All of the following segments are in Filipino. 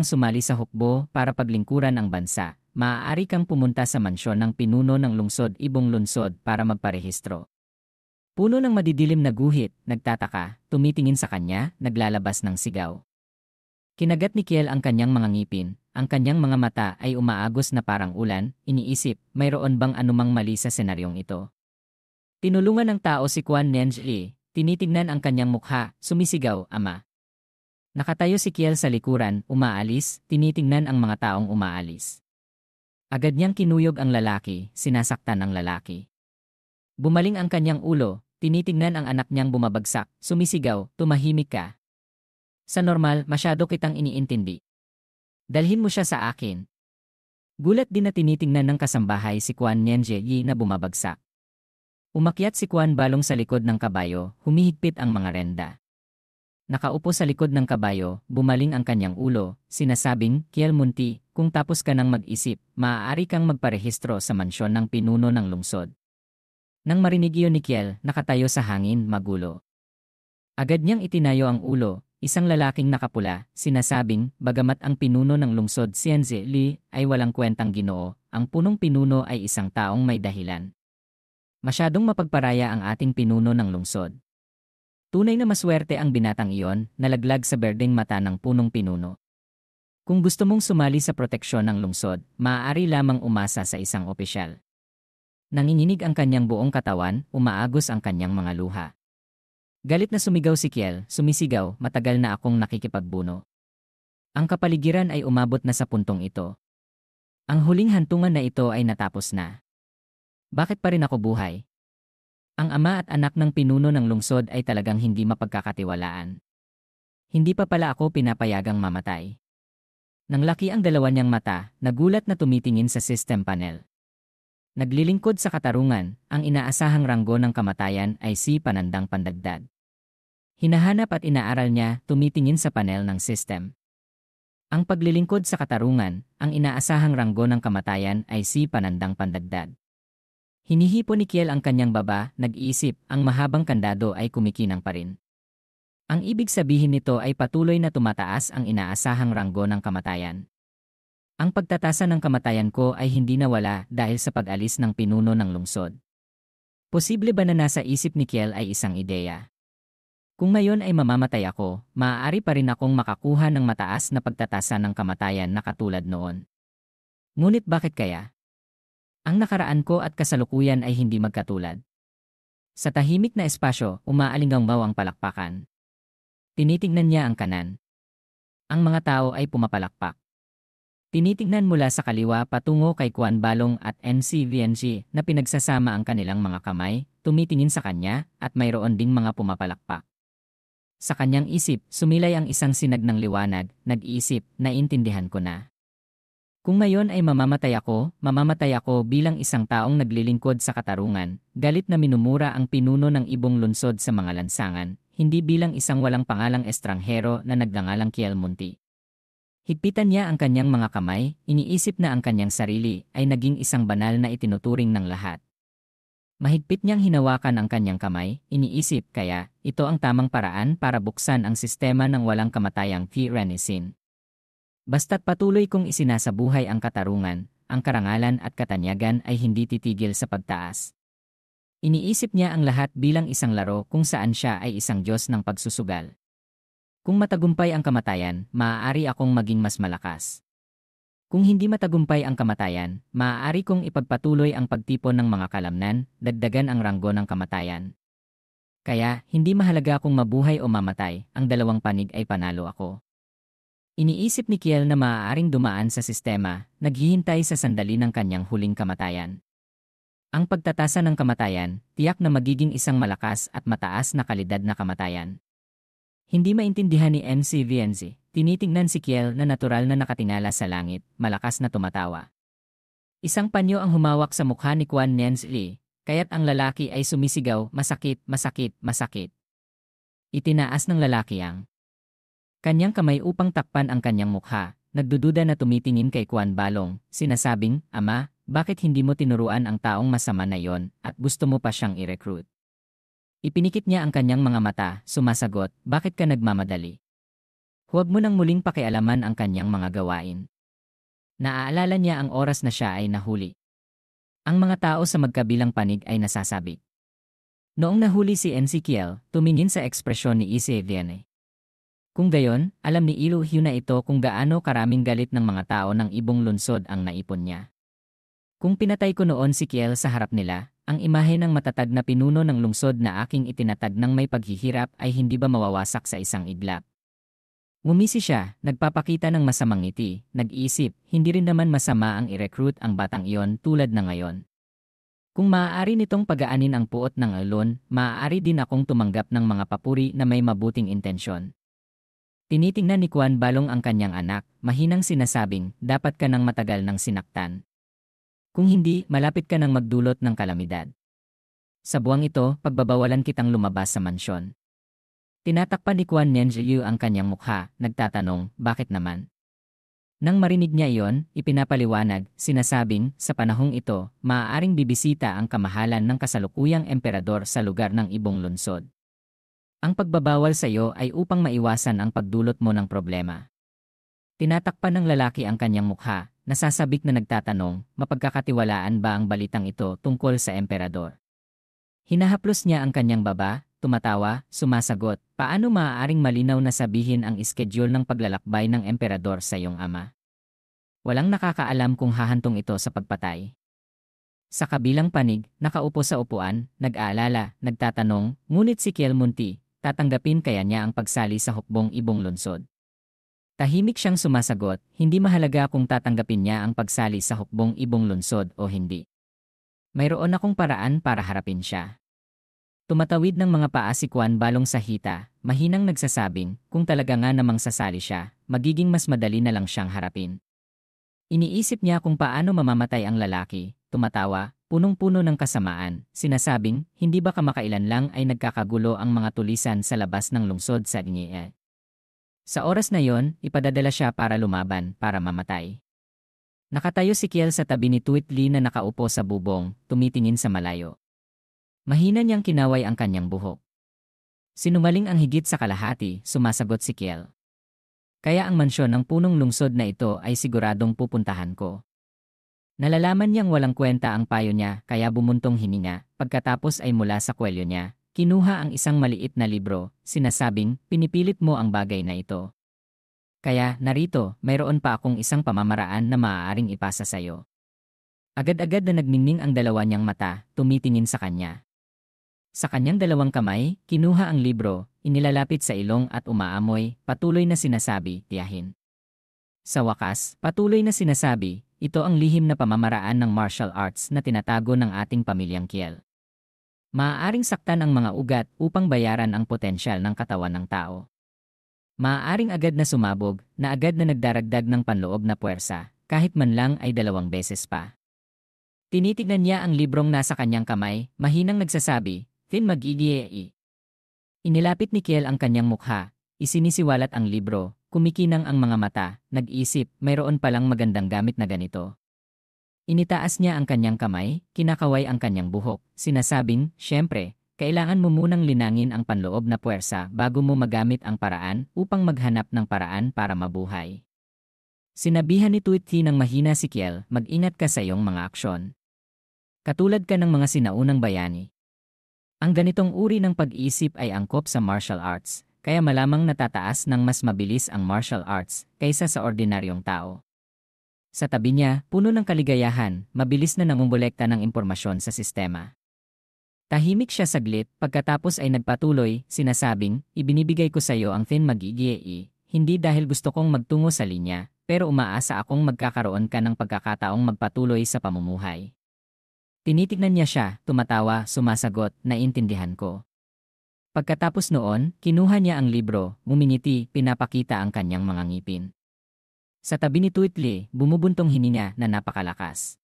Sumali sa hukbo para paglingkuran ang bansa, maaari kang pumunta sa mansyon ng pinuno ng lungsod ibong lungsod para magparehistro. Puno ng madidilim na guhit, nagtataka, tumitingin sa kanya, naglalabas ng sigaw. Kinagat ni Kiel ang kanyang mga ngipin, ang kanyang mga mata ay umaagos na parang ulan, iniisip, mayroon bang anumang mali sa senaryong ito? Tinulungan ng tao si Quan Nenji, tinitignan ang kanyang mukha, sumisigaw, Ama. Nakatayo si Kiel sa likuran, umaalis, tinitingnan ang mga taong umaalis. Agad niyang kinuyog ang lalaki, sinasaktan ang lalaki. Bumaling ang kanyang ulo, tinitingnan ang anak niyang bumabagsak, sumisigaw, tumahimik ka. Sa normal, masyado kitang iniintindi. Dalhin mo siya sa akin. Gulat din na tinitingnan ng kasambahay si Quan Nenji na bumabagsak. Umakyat si Quan Balong sa likod ng kabayo, humihigpit ang mga renda. Nakaupo sa likod ng kabayo, bumaling ang kanyang ulo, sinasabing, Kiel Munti, kung tapos ka nang mag-isip, maaari kang magparehistro sa mansyon ng pinuno ng lungsod. Nang marinig iyon ni Kiel, nakatayo sa hangin, magulo. Agad niyang itinayo ang ulo, isang lalaking nakapula, sinasabing, bagamat ang pinuno ng lungsod Xianzi Li ay walang kwentang Ginoo, ang punong pinuno ay isang taong may dahilan. Masyadong mapagparaya ang ating pinuno ng lungsod. Tunay na maswerte ang binatang iyon, nalaglag sa berdeng mata ng punong pinuno. Kung gusto mong sumali sa proteksyon ng lungsod, maaari lamang umasa sa isang opisyal. Nanginginig ang kanyang buong katawan, umaagos ang kanyang mga luha. Galit na sumigaw si Kiel, sumisigaw, matagal na akong nakikipagbuno. Ang kapaligiran ay umabot na sa puntong ito. Ang huling hantungan na ito ay natapos na. Bakit pa rin ako buhay? Ang ama at anak ng pinuno ng lungsod ay talagang hindi mapagkakatiwalaan. Hindi pa pala ako pinapayagang mamatay. Nang laki ang dalawa niyang mata, nagulat na tumitingin sa system panel. Naglilingkod sa katarungan, ang inaasahang ranggo ng kamatayan ay si Panandang Pandagdag. Hinahanap at inaaral niya, tumitingin sa panel ng system. Ang paglilingkod sa katarungan, ang inaasahang ranggo ng kamatayan ay si Panandang Pandagdag. Hinihipo ni Kiel ang kanyang baba, nag-iisip, ang mahabang kandado ay kumikinang pa rin. Ang ibig sabihin nito ay patuloy na tumataas ang inaasahang ranggo ng kamatayan. Ang pagtatasa ng kamatayan ko ay hindi nawala dahil sa pag-alis ng pinuno ng lungsod. Posible ba na nasa isip ni Kiel ay isang ideya? Kung ngayon ay mamamatay ako, maaari pa rin akong makakuha ng mataas na pagtatasa ng kamatayan na katulad noon. Ngunit bakit kaya? Ang nakaraan ko at kasalukuyan ay hindi magkatulad. Sa tahimik na espasyo, umaalinggaw ang palakpakan. Tinitingnan niya ang kanan. Ang mga tao ay pumapalakpak. Tinitingnan mula sa kaliwa patungo kay Quan Balong at NCVNG na pinagsasama ang kanilang mga kamay, tumitingin sa kanya, at mayroon ding mga pumapalakpak. Sa kanyang isip, sumilay ang isang sinag ng liwanag, nag-iisip, naintindihan ko na. Kung ngayon ay mamamatay ako bilang isang taong naglilingkod sa katarungan, galit na minumura ang pinuno ng ibong lungsod sa mga lansangan, hindi bilang isang walang pangalang estranghero na nagngangalang Kiel Munti. Higpitan niya ang kanyang mga kamay, iniisip na ang kanyang sarili ay naging isang banal na itinuturing ng lahat. Mahigpit niyang hinawakan ang kanyang kamay, iniisip kaya, ito ang tamang paraan para buksan ang sistema ng walang kamatayang Tyrannisin. Basta't patuloy kong isinasabuhay ang katarungan, ang karangalan at katanyagan ay hindi titigil sa pagtaas. Iniisip niya ang lahat bilang isang laro kung saan siya ay isang Diyos ng pagsusugal. Kung matagumpay ang kamatayan, maaari akong maging mas malakas. Kung hindi matagumpay ang kamatayan, maaari kong ipagpatuloy ang pagtipon ng mga kalamnan, dagdagan ang ranggo ng kamatayan. Kaya, hindi mahalaga kung mabuhay o mamatay, ang dalawang panig ay panalo ako. Iniisip ni Kiel na maaaring dumaan sa sistema, naghihintay sa sandali ng kanyang huling kamatayan. Ang pagtatasa ng kamatayan, tiyak na magiging isang malakas at mataas na kalidad na kamatayan. Hindi maintindihan ni MCVNZ, tinitingnan si Kiel na natural na nakatingala sa langit, malakas na tumatawa. Isang panyo ang humawak sa mukha ni Quan Nenzi, kaya't ang lalaki ay sumisigaw, masakit, masakit, masakit. Itinaas ng lalaki ang kanyang kamay upang takpan ang kanyang mukha, nagdududa na tumitingin kay Quan Balong, sinasabing, Ama, bakit hindi mo tinuruan ang taong masama na yon at gusto mo pa siyang i-recruit? Ipinikit niya ang kanyang mga mata, sumasagot, bakit ka nagmamadali? Huwag mo nang muling pakialaman ang kanyang mga gawain. Naaalala niya ang oras na siya ay nahuli. Ang mga tao sa magkabilang panig ay nasasabi. Noong nahuli si Ezekiel, tumingin sa ekspresyon ni Isaiah. Kung gayon, alam ni Elohim na ito kung gaano karaming galit ng mga tao ng ibong lungsod ang naipon niya. Kung pinatay ko noon si Kiel sa harap nila, ang imahe ng matatag na pinuno ng lungsod na aking itinatag ng may paghihirap ay hindi ba mawawasak sa isang iglap? Ngumisi siya, nagpapakita ng masamang ngiti, nag-iisip, hindi rin naman masama ang i-recruit ang batang iyon tulad na ngayon. Kung maaari nitong pagaanin ang puot ng alon, maaari din akong tumanggap ng mga papuri na may mabuting intensyon. Tinitingnan ni Juan Balong ang kanyang anak, mahinang sinasabing, dapat ka nang matagal ng sinaktan. Kung hindi, malapit ka nang magdulot ng kalamidad. Sa buwang ito, pagbabawalan kitang lumabas sa mansyon. Tinatakpan ni Juan Nenjiu ang kanyang mukha, nagtatanong, bakit naman? Nang marinig niya iyon, ipinapaliwanag, sinasabing, sa panahong ito, maaaring bibisita ang kamahalan ng kasalukuyang emperador sa lugar ng ibong lungsod. Ang pagbabawal sa iyo ay upang maiwasan ang pagdulot mo ng problema. Tinatakpan ng lalaki ang kanyang mukha, nasasabik na nagtatanong, mapagkakatiwalaan ba ang balitang ito tungkol sa emperador? Hinahaplos niya ang kanyang baba, tumatawa, sumasagot, paano maaaring malinaw na sabihin ang iskediul ng paglalakbay ng emperador sa iyong ama? Walang nakakaalam kung hahantong ito sa pagpatay. Sa kabilang panig, nakaupo sa upuan, nag-aalala, nagtatanong, ngunit si Kiel Munti, tatanggapin kaya niya ang pagsali sa hukbong ibong lungsod? Tahimik siyang sumasagot, hindi mahalaga kung tatanggapin niya ang pagsali sa hukbong ibong lungsod o hindi. Mayroon akong paraan para harapin siya. Tumatawid ng mga paa si Juan Balong sa hita, mahinang nagsasabing, kung talaga nga namang sasali siya, magiging mas madali na lang siyang harapin. Iniisip niya kung paano mamamatay ang lalaki, tumatawa, punong-puno ng kasamaan, sinasabing, hindi ba kamakailan lang ay nagkakagulo ang mga tulisan sa labas ng lungsod sa Inye. Sa oras na yon, ipadadala siya para lumaban, para mamatay. Nakatayo si Kiel sa tabi ni Tuit Lee na nakaupo sa bubong, tumitingin sa malayo. Mahina niyang kinaway ang kanyang buhok. Sinungaling ang higit sa kalahati, sumasagot si Kiel. Kaya ang mansyon ng punong lungsod na ito ay siguradong pupuntahan ko. Nalalaman niyang walang kwenta ang payo niya kaya bumuntong hininga, pagkatapos ay mula sa kwelyo niya, kinuha ang isang maliit na libro, sinasabing, pinipilit mo ang bagay na ito. Kaya, narito, mayroon pa akong isang pamamaraan na maaaring ipasa sa iyo. Agad-agad na nagmingning ang dalawa niyang mata, tumitingin sa kanya. Sa kanyang dalawang kamay, kinuha ang libro, inilalapit sa ilong at umaamoy, patuloy na sinasabi, tiyahin. Sa wakas, patuloy na sinasabi, ito ang lihim na pamamaraan ng martial arts na tinatago ng ating pamilyang Kiel. Maaaring saktan ang mga ugat upang bayaran ang potensyal ng katawan ng tao. Maaaring agad na sumabog, na agad na nagdaragdag ng panloob na puwersa, kahit man lang ay 2 beses pa. Tinitignan niya ang librong nasa kanyang kamay, mahinang nagsasabi, Thin Magigiyei. Inilapit ni Kiel ang kanyang mukha, isinisiwalat ang libro, kumikinang ang mga mata, nag-isip, mayroon palang magandang gamit na ganito. Initaas niya ang kanyang kamay, kinakaway ang kanyang buhok, sinasabing, syempre, kailangan mo munang linangin ang panloob na puwersa bago mo magamit ang paraan upang maghanap ng paraan para mabuhay. Sinabihan ni Tuithi ng mahina si Kiel, mag-ingat ka sa iyong mga aksyon. Katulad ka ng mga sinaunang bayani. Ang ganitong uri ng pag-iisip ay angkop sa martial arts, kaya malamang natataas ng mas mabilis ang martial arts kaysa sa ordinaryong tao. Sa tabi niya, puno ng kaligayahan, mabilis na nangungulekta ng impormasyon sa sistema. Tahimik siya saglit, pagkatapos ay nagpatuloy, sinasabing, ibinibigay ko sa iyo ang Thin Magigiyei, hindi dahil gusto kong magtungo sa linya, pero umaasa akong magkakaroon ka ng pagkakataong magpatuloy sa pamumuhay. Tinitignan niya siya, tumatawa, sumasagot, naiintindihan ko. Pagkatapos noon, kinuha niya ang libro, ngumingiti, pinapakita ang kanyang mga ngipin. Sa tabi ni Tuit Lee, bumubuntong hininga na napakalakas.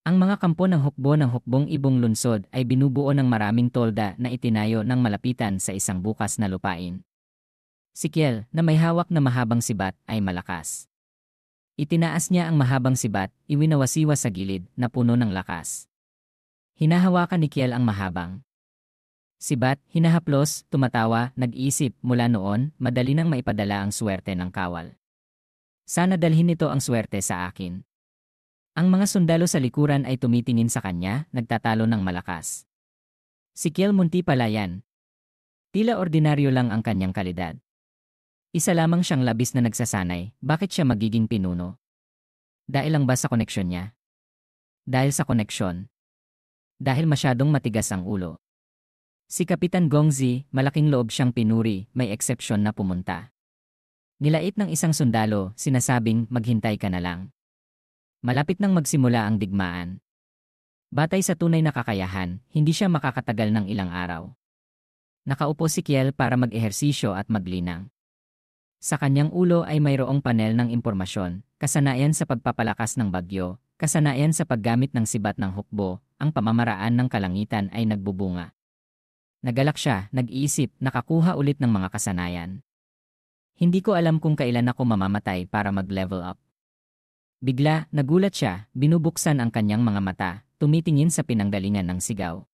Ang mga kampo ng hukbo ng hukbong ibong lungsod ay binubuo ng maraming tolda na itinayo ng malapitan sa isang bukas na lupain. Si Kiel, na may hawak na mahabang sibat, ay malakas. Itinaas niya ang mahabang sibat, iwinawasiwa sa gilid, na puno ng lakas. Hinahawakan ni Kiel ang mahabang Sibat, hinahaplos, tumatawa, nag-isip, mula noon, madali nang maipadala ang swerte ng kawal. Sana dalhin nito ang swerte sa akin. Ang mga sundalo sa likuran ay tumitingin sa kanya, nagtatalo ng malakas. Si Kiel Munti pala yan. Tila ordinaryo lang ang kanyang kalidad. Isa lamang siyang labis na nagsasanay, bakit siya magiging pinuno? Dahil lang ba sa koneksyon niya? Dahil sa koneksyon. Dahil masyadong matigas ang ulo. Si Kapitan Gongzi, malaking loob siyang pinuri, may eksepsyon na pumunta. Nilait ng isang sundalo, sinasabing maghintay ka na lang. Malapit nang magsimula ang digmaan. Batay sa tunay na kakayahan, hindi siya makakatagal ng ilang araw. Nakaupo si Kiel para mag-ehersisyo at maglinang. Sa kanyang ulo ay mayroong panel ng impormasyon, kasanayan sa pagpapalakas ng bagyo, kasanayan sa paggamit ng sibat ng hukbo, ang pamamaraan ng kalangitan ay nagbubunga. Nagalak siya, nag-iisip, nakakuha ulit ng mga kasanayan. Hindi ko alam kung kailan ako mamamatay para mag-level up. Bigla, nagulat siya, binubuksan ang kanyang mga mata, tumitingin sa pinanggalingan ng sigaw.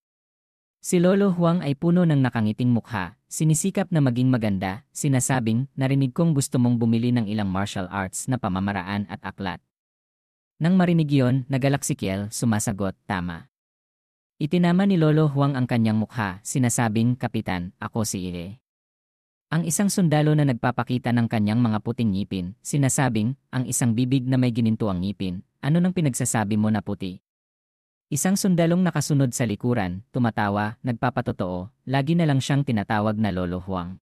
Si Lolo Huang ay puno ng nakangiting mukha, sinisikap na maging maganda, sinasabing, narinig kong gusto mong bumili ng ilang martial arts na pamamaraan at aklat. Nang marinig yon, nagalak si Kiel, sumasagot, tama. Itinama ni Lolo Huang ang kanyang mukha, sinasabing, Kapitan, ako si Ile. Ang isang sundalo na nagpapakita ng kanyang mga puting ngipin, sinasabing, ang isang bibig na may ginintuang ngipin, ano nang pinagsasabi mo na puti? Isang sundalong nakasunod sa likuran, tumatawa, nagpapatotoo, lagi na lang siyang tinatawag na Lolo Huang.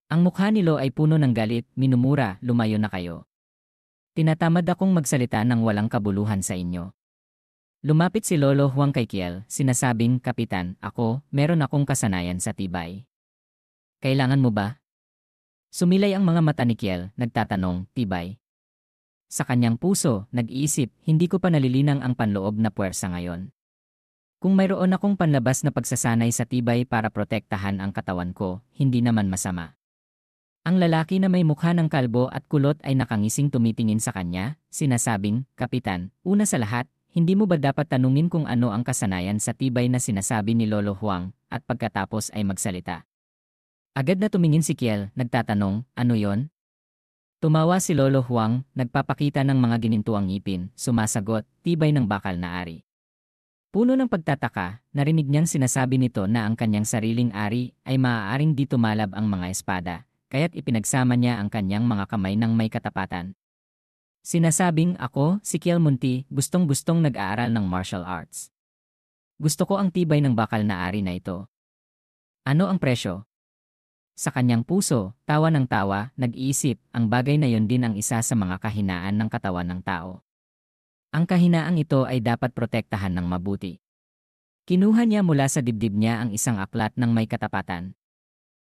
Ang mukha ni Lo ay puno ng galit, minumura, lumayo na kayo. Tinatamad akong magsalita ng walang kabuluhan sa inyo. Lumapit si Lolo Huang kay Kiel, sinasabing, Kapitan, meron akong kasanayan sa tibay. Kailangan mo ba? Sumilay ang mga mata ni Kiel, nagtatanong, tibay. Sa kanyang puso, nag-iisip, hindi ko pa nalilinang ang panloob na puwersa ngayon. Kung mayroon akong panlabas na pagsasanay sa tibay para protektahan ang katawan ko, hindi naman masama. Ang lalaki na may mukha ng kalbo at kulot ay nakangising tumitingin sa kanya, sinasabing, Kapitan, una sa lahat, hindi mo ba dapat tanungin kung ano ang kasanayan sa tibay na sinasabi ni Lolo Huang, at pagkatapos ay magsalita? Agad na tumingin si Kiel, nagtatanong, ano yon? Tumawa si Lolo Huang, nagpapakita ng mga ginintuang ngipin, sumasagot, tibay ng bakal na ari. Puno ng pagtataka, narinig niyang sinasabi nito na ang kanyang sariling ari ay maaaring di tumalab ang mga espada, kaya't ipinagsama niya ang kanyang mga kamay ng may katapatan. Sinasabing ako, si Kiel Munti, gustong-gustong nag-aaral ng martial arts. Gusto ko ang tibay ng bakal na ari na ito. Ano ang presyo? Sa kanyang puso, tawa ng tawa, nag-iisip, ang bagay na yon din ang isa sa mga kahinaan ng katawan ng tao. Ang kahinaang ito ay dapat protektahan ng mabuti. Kinuha niya mula sa dibdib niya ang isang aklat ng may katapatan.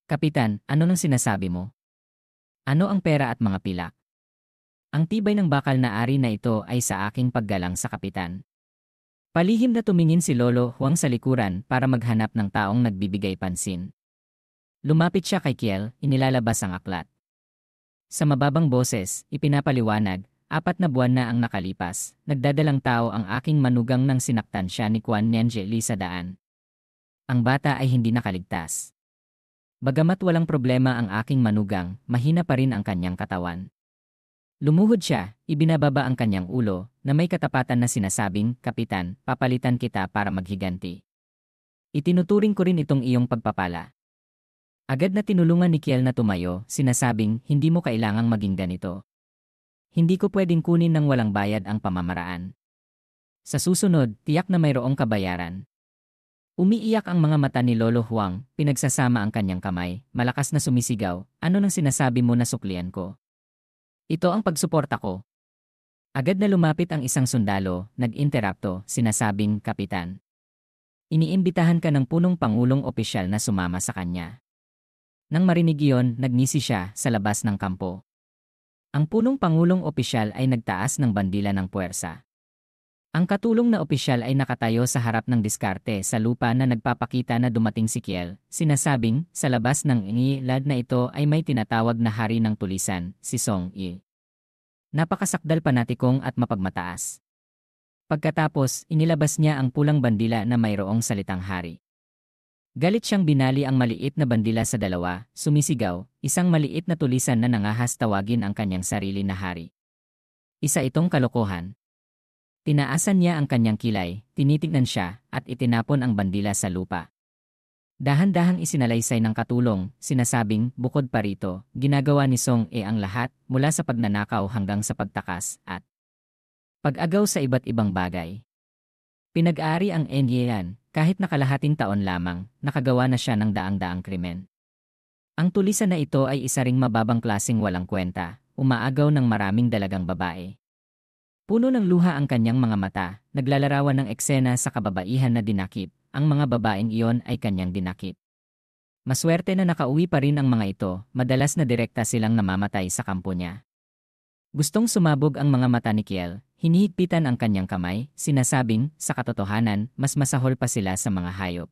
Kapitan, ano nang sinasabi mo? Ano ang pera at mga pilak? Ang tibay ng bakal na ari na ito ay sa aking paggalang sa kapitan. Palihim na tumingin si Lolo Huang sa likuran para maghanap ng taong nagbibigay pansin. Lumapit siya kay Kiel, inilalabas ang aklat. Sa mababang boses, ipinapaliwanag, 4 na buwan na ang nakalipas, nagdadalang tao ang aking manugang nang sinaktan siya ni Quan Nianjeli sa daan. Ang bata ay hindi nakaligtas. Bagamat walang problema ang aking manugang, mahina pa rin ang kanyang katawan. Lumuhod siya, ibinababa ang kanyang ulo, na may katapatan na sinasabing, Kapitan, papalitan kita para maghiganti. Itinuturing ko rin itong iyong pagpapala. Agad na tinulungan ni Kiel na tumayo, sinasabing, hindi mo kailangang maging ganito. Hindi ko pwedeng kunin ng walang bayad ang pamamaraan. Sa susunod, tiyak na mayroong kabayaran. Umiiyak ang mga mata ni Lolo Huang, pinagsasama ang kanyang kamay, malakas na sumisigaw, ano nang sinasabi mo na suklian ko? Ito ang pagsuporta ko. Agad na lumapit ang isang sundalo, nag-interapto, sinasabing, Kapitan. Iniimbitahan ka ng punong pangulong opisyal na sumama sa kanya. Nang marinig iyon, nagngisi siya sa labas ng kampo. Ang punong pangulong opisyal ay nagtaas ng bandila ng puwersa. Ang katulong na opisyal ay nakatayo sa harap ng diskarte sa lupa na nagpapakita na dumating si Kiel, sinasabing, sa labas ng ingilad na ito ay may tinatawag na hari ng tulisan, si Song Yi. Napakasakdal panatikong at mapagmataas. Pagkatapos, inilabas niya ang pulang bandila na mayroong salitang hari. Galit siyang binali ang maliit na bandila sa dalawa, sumisigaw, isang maliit na tulisan na nangahas tawagin ang kanyang sarili na hari. Isa itong kalokohan. Tinaasan niya ang kanyang kilay, tinitignan siya, at itinapon ang bandila sa lupa. Dahan-dahang isinalaysay ng katulong, sinasabing, bukod pa rito, ginagawa ni Song E ang lahat, mula sa pagnanakaw hanggang sa pagtakas, at pag-agaw sa iba't ibang bagay. Pinag-aari ang Enyean, kahit na kalahating taon lamang, nakagawa na siya ng daang-daang krimen. Ang tulisan na ito ay isa ring mababang klaseng walang kwenta, umaagaw ng maraming dalagang babae. Puno ng luha ang kanyang mga mata, naglalarawan ng eksena sa kababaihan na dinakip, ang mga babaeng iyon ay kanyang dinakip. Maswerte na nakauwi pa rin ang mga ito, madalas na direkta silang namamatay sa kampo niya. Gustong sumabog ang mga mata ni Kiel, hinihigpitan ang kanyang kamay, sinasabing, sa katotohanan, mas masahol pa sila sa mga hayop.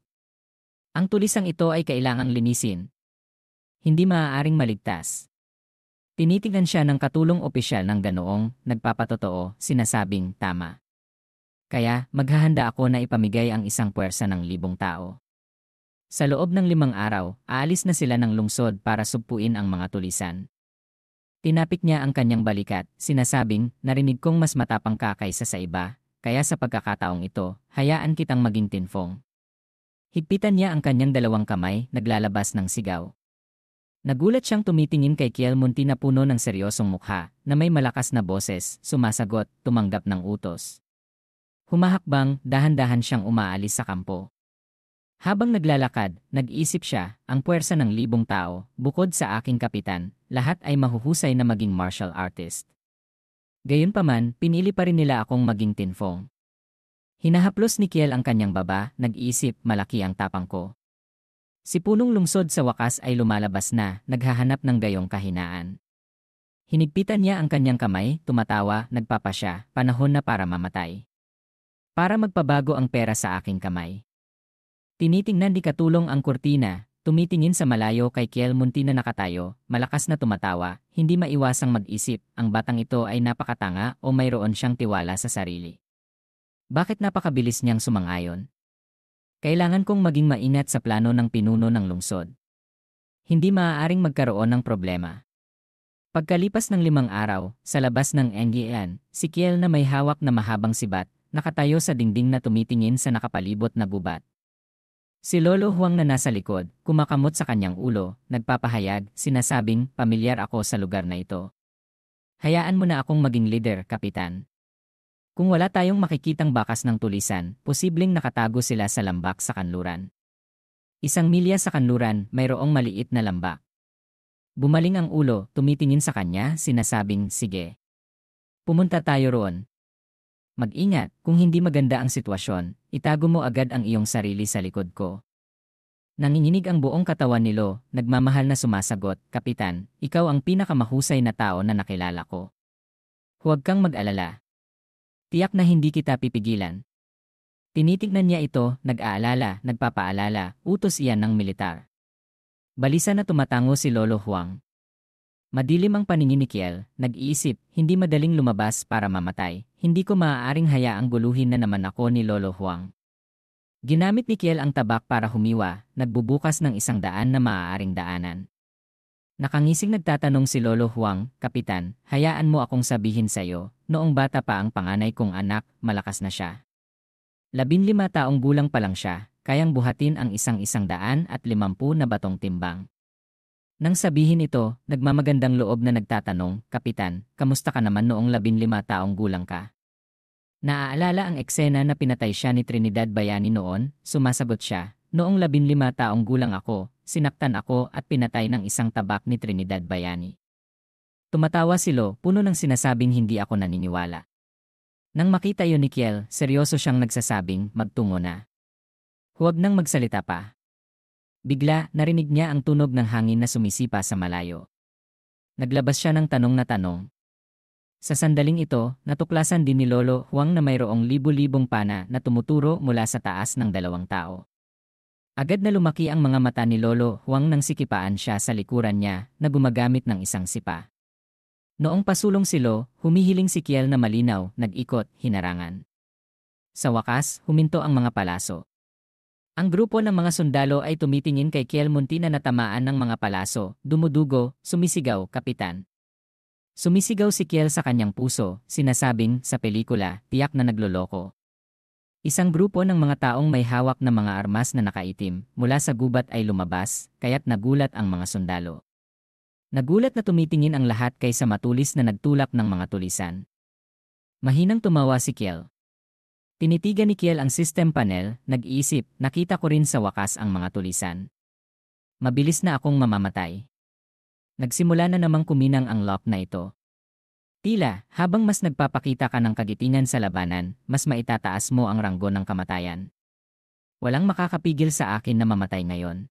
Ang tulisang ito ay kailangang linisin. Hindi maaaring maligtas. Tinitingnan siya ng katulong opisyal ng ganoong, nagpapatotoo, sinasabing, tama. Kaya, maghahanda ako na ipamigay ang isang puwersa ng 1,000 tao. Sa loob ng 5 araw, aalis na sila ng lungsod para sugpuin ang mga tulisan. Tinapik niya ang kanyang balikat, sinasabing, narinig kong mas matapang ka kaysa sa iba, kaya sa pagkakataong ito, hayaan kitang maging tinfong. Higpitan niya ang kanyang 2 kamay, naglalabas ng sigaw. Nagulat siyang tumitingin kay Kiel Munti na puno ng seryosong mukha, na may malakas na boses, sumasagot, tumanggap ng utos. Humahakbang, dahan-dahan siyang umaalis sa kampo. Habang naglalakad, nag-isip siya, ang puwersa ng 1,000 tao, bukod sa aking kapitan, lahat ay mahuhusay na maging martial artist. Gayunpaman, pinili pa rin nila akong maging tinfong. Hinahaplos ni Kiel ang kanyang baba, nag-iisip, malaki ang tapang ko. Si punong lungsod sa wakas ay lumalabas na, naghahanap ng gayong kahinaan. Hinigpitan niya ang kanyang kamay, tumatawa, nagpapasya, panahon na para mamatay. Para magpabago ang pera sa aking kamay. Tinitingnan ni Katulong ang kurtina, tumitingin sa malayo kay Kiel Munti na nakatayo, malakas na tumatawa, hindi maiwasang mag-isip, ang batang ito ay napakatanga o mayroon siyang tiwala sa sarili. Bakit napakabilis niyang sumang-ayon? Kailangan kong maging maingat sa plano ng pinuno ng lungsod. Hindi maaaring magkaroon ng problema. Pagkalipas ng 5 araw, sa labas ng NGN, si Kiel na may hawak na mahabang sibat, nakatayo sa dingding na tumitingin sa nakapalibot na gubat. Si Lolo Huang na nasa likod, kumakamot sa kanyang ulo, nagpapahayag, sinasabing, pamilyar ako sa lugar na ito. Hayaan mo na akong maging leader, Kapitan. Kung wala tayong makikitang bakas ng tulisan, posibleng nakatago sila sa lambak sa kanluran. 1 milya sa kanluran, mayroong maliit na lambak. Bumaling ang ulo, tumitingin sa kanya, sinasabing, sige. Pumunta tayo roon. Mag-ingat, kung hindi maganda ang sitwasyon, itago mo agad ang iyong sarili sa likod ko. Nanginginig ang buong katawan ni Lo, nagmamahal na sumasagot, Kapitan, ikaw ang pinakamahusay na tao na nakilala ko. Huwag kang mag-alala. Tiyak na hindi kita pipigilan. Tinitignan niya ito, nag-aalala, nagpapaalala, utos iyan ng militar. Balisa na tumatango si Lolo Huang. Madilim ang paningin ni Kiel, nag-iisip, hindi madaling lumabas para mamatay, hindi ko maaaring hayaang guluhin na naman ako ni Lolo Huang. Ginamit ni Kiel ang tabak para humiwa, nagbubukas ng 100 na maaaring daanan. Nakangising nagtatanong si Lolo Huang, Kapitan, hayaan mo akong sabihin sa'yo, noong bata pa ang panganay kong anak, malakas na siya. 15 taong gulang pa lang siya, kayang buhatin ang 150 na batong timbang. Nang sabihin ito, nagmamagandang loob na nagtatanong, Kapitan, kamusta ka naman noong 15 taong gulang ka? Naaalala ang eksena na pinatay siya ni Trinidad Bayani noon, sumasagot siya, noong 15 taong gulang ako, sinaktan ako at pinatay ng isang tabak ni Trinidad Bayani. Tumatawa si Lo, puno ng sinasabing hindi ako naniniwala. Nang makita yun ni Kiel, seryoso siyang nagsasabing, magtungo na. Huwag nang magsalita pa. Bigla, narinig niya ang tunog ng hangin na sumisipa sa malayo. Naglabas siya ng tanong na tanong. Sa sandaling ito, natuklasan din ni Lolo Huang na mayroong libu-libong pana na tumuturo mula sa taas ng 2 tao. Agad na lumaki ang mga mata ni Lolo Huang nang sikipaan siya sa likuran niya na gumagamit ng isang sipa. Noong pasulong si Lo, humihiling si Kiel na malinaw, nag-ikot, hinarangan. Sa wakas, huminto ang mga palaso. Ang grupo ng mga sundalo ay tumitingin kay Kiel munti na natamaan ng mga palaso, dumudugo, sumisigaw, kapitan. Sumisigaw si Kiel sa kanyang puso, sinasabing, sa pelikula, tiyak na nagloloko. Isang grupo ng mga taong may hawak na mga armas na nakaitim, mula sa gubat ay lumabas, kaya't nagulat ang mga sundalo. Nagulat na tumitingin ang lahat kaysa matulis na nagtulak ng mga tulisan. Mahinang tumawa si Kiel. Tinitigan ni Kiel ang system panel, nag-iisip, nakita ko rin sa wakas ang mga tulisan. Mabilis na akong mamamatay. Nagsimula na namang kuminang ang lock na ito. Tila, habang mas nagpapakita ka ng kagitingan sa labanan, mas maitataas mo ang ranggo ng kamatayan. Walang makakapigil sa akin na mamatay ngayon.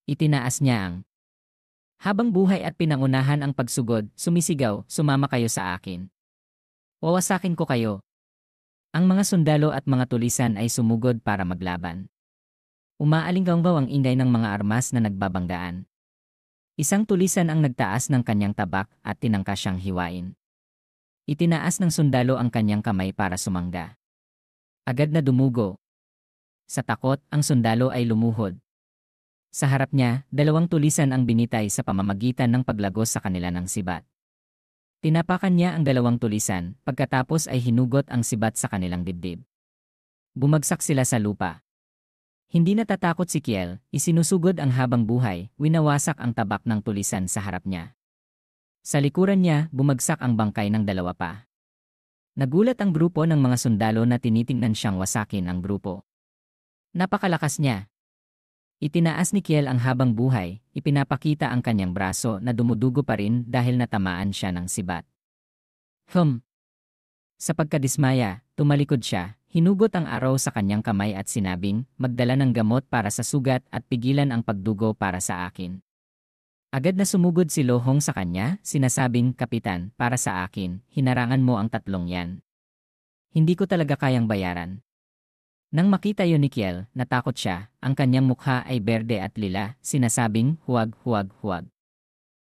Itinaas niya ang habang buhay at pinangunahan ang pagsugod, sumisigaw, sumama kayo sa akin. Wawasakin ko kayo. Ang mga sundalo at mga tulisan ay sumugod para maglaban. Umaalinggaw ang ingay ng mga armas na nagbabanggaan. Isang tulisan ang nagtaas ng kanyang tabak at tinangka siyang hiwain. Itinaas ng sundalo ang kanyang kamay para sumangga. Agad na dumugo. Sa takot, ang sundalo ay lumuhod. Sa harap niya, 2 tulisan ang binitay sa pamamagitan ng paglagos sa kanila ng sibat. Tinapakan niya ang 2 tulisan, pagkatapos ay hinugot ang sibat sa kanilang dibdib. Bumagsak sila sa lupa. Hindi natatakot si Kiel, isinusugod ang habang buhay, winawasak ang tabak ng tulisan sa harap niya. Sa likuran niya, bumagsak ang bangkay ng 2 pa. Nagulat ang grupo ng mga sundalo na tinitingnan siyang wasakin ang grupo. Napakalakas niya. Itinaas ni Kiel ang habang buhay, ipinapakita ang kanyang braso na dumudugo pa rin dahil natamaan siya ng sibat. Sa pagkadismaya, tumalikod siya, hinugot ang araw sa kanyang kamay at sinabing, magdala ng gamot para sa sugat at pigilan ang pagdugo para sa akin. Agad na sumugod si Lohong sa kanya, sinasabing, Kapitan, para sa akin, hinarangan mo ang 3 yan. Hindi ko talaga kayang bayaran. Nang makita yun ni Kiel, natakot siya, ang kanyang mukha ay berde at lila, sinasabing, huwag, huwag, huwag.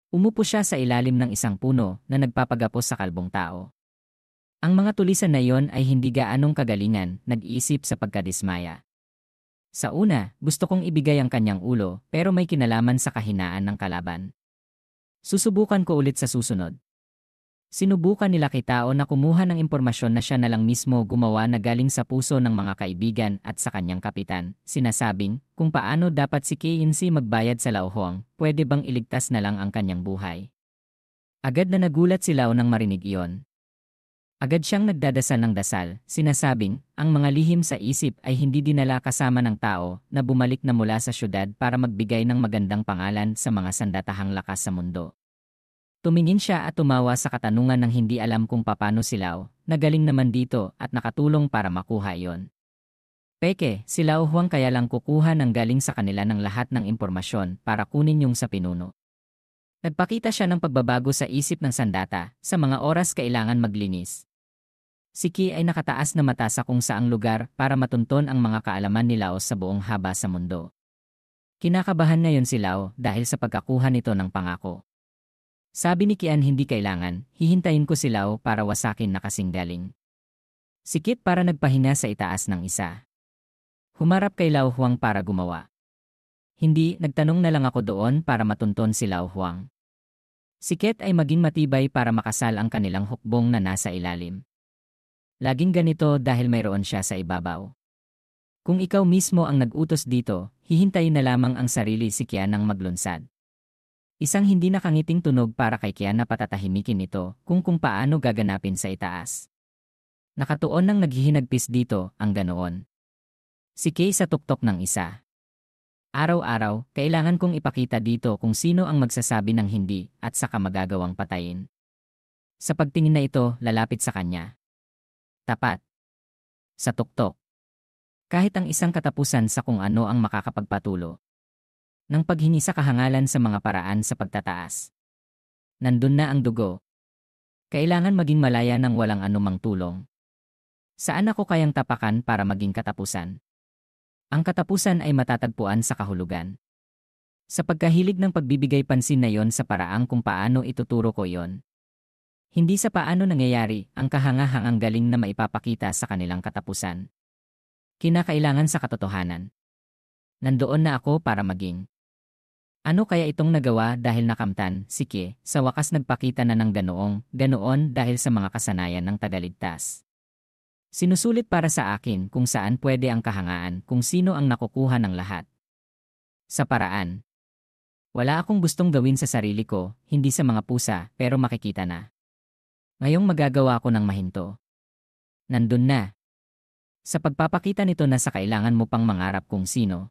Umupo siya sa ilalim ng isang puno na nagpapagapos sa kalbong tao. Ang mga tulisan na iyon ay hindi gaanong kagalingan, nag-iisip sa pagkadismaya. Sa una, gusto kong ibigay ang kanyang ulo, pero may kinalaman sa kahinaan ng kalaban. Susubukan ko ulit sa susunod. Sinubukan nila Kitao na kumuha ng impormasyon na siya na lang mismo gumawa na galing sa puso ng mga kaibigan at sa kanyang kapitan, sinasabing, kung paano dapat si KNC magbayad sa Lauhong, pwede bang iligtas na lang ang kanyang buhay. Agad na nagulat si Lao nang marinig iyon. Agad siyang nagdadasal ng dasal, sinasabing, ang mga lihim sa isip ay hindi dinala kasama ng tao na bumalik na mula sa syudad para magbigay ng magandang pangalan sa mga sandatahang lakas sa mundo. Tumingin siya at tumawa sa katanungan ng hindi alam kung paano si Lao, nagaling naman dito at nakatulong para makuha iyon. Peke, si Lao Huang kaya lang kukuha ng galing sa kanila ng lahat ng impormasyon para kunin yung sa pinuno. Nagpakita siya ng pagbabago sa isip ng sandata, sa mga oras kailangan maglinis. Si Ki ay nakataas na mata sa kung saang lugar para matunton ang mga kaalaman ni Lao sa buong haba sa mundo. Kinakabahan ngayon si Lao dahil sa pagkakuha nito ng pangako. Sabi ni Kian hindi kailangan, hihintayin ko si Lao para wasakin na kasing galing. Si Kit para nagpahinga sa itaas ng isa. Humarap kay Lao Huang para gumawa. Hindi, nagtanong na lang ako doon para matunton si Lao Huang. Si Kit ay maging matibay para makasal ang kanilang hukbong na nasa ilalim. Laging ganito dahil mayroon siya sa ibabaw. Kung ikaw mismo ang nag-utos dito, hihintayin na lamang ang sarili si Kian nang maglunsad. Isang hindi nakangiting tunog para kay Kian na patatahimikin ito kung paano gaganapin sa itaas. Nakatuon nang naghihinagpis dito ang ganoon. Si Kay sa tuktok ng isa. Araw-araw, kailangan kong ipakita dito kung sino ang magsasabi ng hindi at saka magagawang patayin. Sa pagtingin na ito, lalapit sa kanya. Tapat. Sa tuktok. Kahit ang isang katapusan sa kung ano ang makakapagpatulo. Nang paghingi sa kahangalan sa mga paraan sa pagtataas. Nandun na ang dugo. Kailangan maging malaya ng walang anumang tulong. Saan ako kayang tapakan para maging katapusan? Ang katapusan ay matatagpuan sa kahulugan. Sa pagkahilig ng pagbibigay pansin na yon sa paraang kung paano ituturo ko yon. Hindi sa paano nangyayari ang kahangahangang galing na maipapakita sa kanilang katapusan. Kinakailangan sa katotohanan. Nandoon na ako para maging. Ano kaya itong nagawa dahil nakamtan, sige, sa wakas nagpakita na ng ganoon dahil sa mga kasanayan ng tagaligtas. Sinusulit para sa akin kung saan pwede ang kahangaan, kung sino ang nakukuha ng lahat. Sa paraan. Wala akong gustong gawin sa sarili ko, hindi sa mga pusa, pero makikita na. Ngayong magagawa ko ng mahinto. Nandun na. Sa pagpapakita nito na sa kailangan mo pang mangarap kung sino.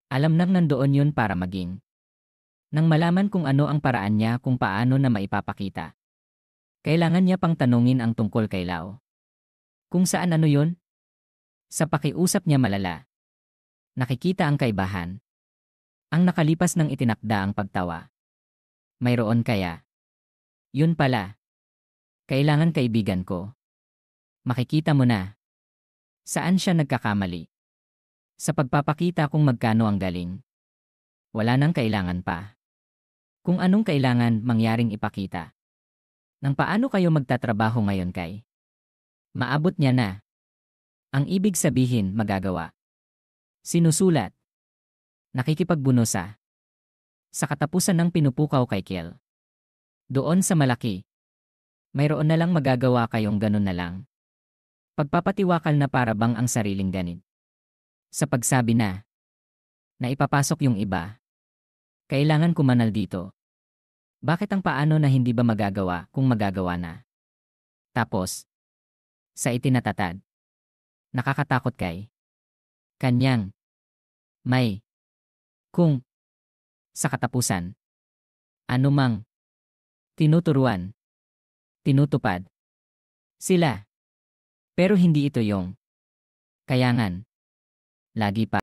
Alam nang nandoon yun para maging. Nang malaman kung ano ang paraan niya kung paano na maipapakita. Kailangan niya pang tanungin ang tungkol kay Lau. Kung saan ano yun? Sa pakiusap niya malala. Nakikita ang kaibahan. Ang nakalipas ng itinakda ang pagtawa. Mayroon kaya? Yun pala. Kailangan kaibigan ko. Makikita mo na. Saan siya nagkakamali? Sa pagpapakita kung magkano ang galing. Wala nang kailangan pa. Kung anong kailangan mangyaring ipakita. Nang paano kayo magtatrabaho ngayon kay? Maabot niya na. Ang ibig sabihin magagawa. Sinusulat. Nakikipagbuno sa. Sa katapusan ng pinupukaw kay Kiel. Doon sa malaki. Mayroon na lang magagawa kayong ganun na lang. Pagpapatiwakal na para bang ang sariling ganit. Sa pagsabi na ipapasok yung iba. Kailangan kumanal dito. Bakit ang paano na hindi ba magagawa kung magagawa na? Tapos, sa itinatatad. Nakakatakot kay. Kanyang. May. Kung. Sa katapusan. Anumang. Tinuturuan. Tinutupad. Sila. Pero hindi ito yung. Kayangan. Lagi pa.